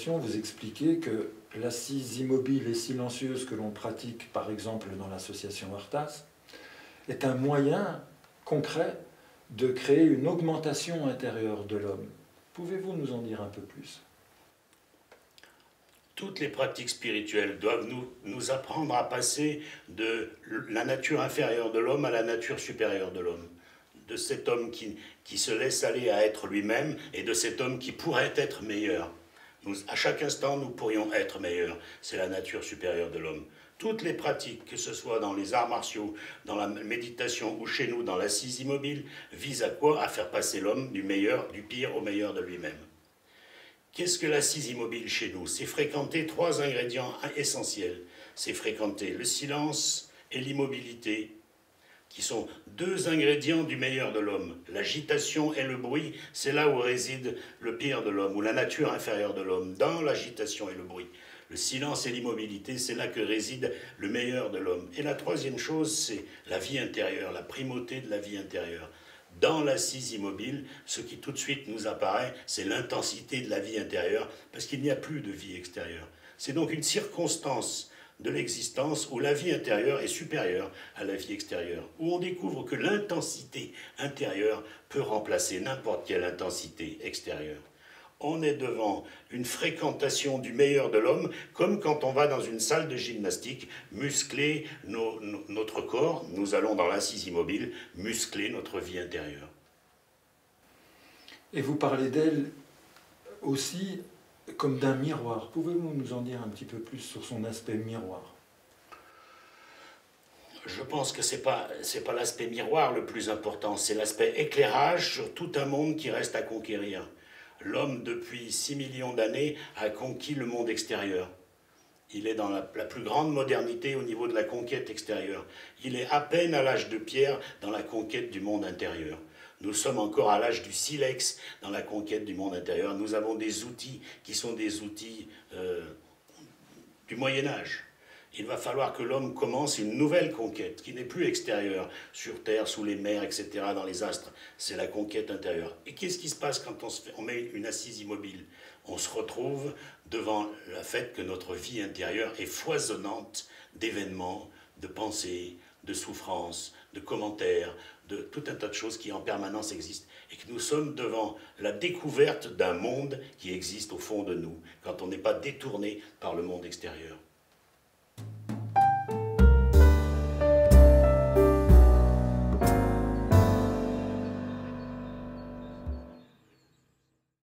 méditation, vous expliquez que l'assise immobile et silencieuse que l'on pratique, par exemple dans l'association Artas, est un moyen concret de créer une augmentation intérieure de l'homme. Pouvez-vous nous en dire un peu plus? Toutes les pratiques spirituelles doivent nous apprendre à passer de la nature inférieure de l'homme à la nature supérieure de l'homme. De cet homme qui se laisse aller à être lui-même et de cet homme qui pourrait être meilleur. À chaque instant, nous pourrions être meilleurs. C'est la nature supérieure de l'homme. Toutes les pratiques, que ce soit dans les arts martiaux, dans la méditation ou chez nous, dans l'assise immobile, visent à quoi? À faire passer l'homme du pire au meilleur de lui-même. Qu'est-ce que l'assise immobile chez nous? C'est fréquenter trois ingrédients essentiels. C'est fréquenter le silence et l'immobilité, qui sont deux ingrédients du meilleur de l'homme. L'agitation et le bruit, c'est là où réside le pire de l'homme, ou la nature inférieure de l'homme, dans l'agitation et le bruit. Le silence et l'immobilité, c'est là que réside le meilleur de l'homme. Et la troisième chose, c'est la vie intérieure, la primauté de la vie intérieure. Dans l'assise immobile, ce qui tout de suite nous apparaît, c'est l'intensité de la vie intérieure, parce qu'il n'y a plus de vie extérieure. C'est donc une circonstance de l'existence où la vie intérieure est supérieure à la vie extérieure, où on découvre que l'intensité intérieure peut remplacer n'importe quelle intensité extérieure. On est devant une fréquentation du meilleur de l'homme, comme quand on va dans une salle de gymnastique, muscler notre corps, nous allons dans l'assise immobile, muscler notre vie intérieure. Et vous parlez d'elle aussi comme d'un miroir. Pouvez-vous nous en dire un petit peu plus sur son aspect miroir? Je pense que c'est pas l'aspect miroir le plus important, c'est l'aspect éclairage sur tout un monde qui reste à conquérir. L'homme, depuis 6 millions d'années, a conquis le monde extérieur. Il est dans la plus grande modernité au niveau de la conquête extérieure. Il est à peine à l'âge de pierre dans la conquête du monde intérieur. Nous sommes encore à l'âge du silex dans la conquête du monde intérieur. Nous avons des outils qui sont des outils du Moyen-Âge. Il va falloir que l'homme commence une nouvelle conquête qui n'est plus extérieure, sur Terre, sous les mers, etc., dans les astres. C'est la conquête intérieure. Et qu'est-ce qui se passe quand on met une assise immobile? On se retrouve devant le fait que notre vie intérieure est foisonnante d'événements, de pensées, de souffrances, de commentaires, de tout un tas de choses qui en permanence existent. Et que nous sommes devant la découverte d'un monde qui existe au fond de nous, quand on n'est pas détourné par le monde extérieur.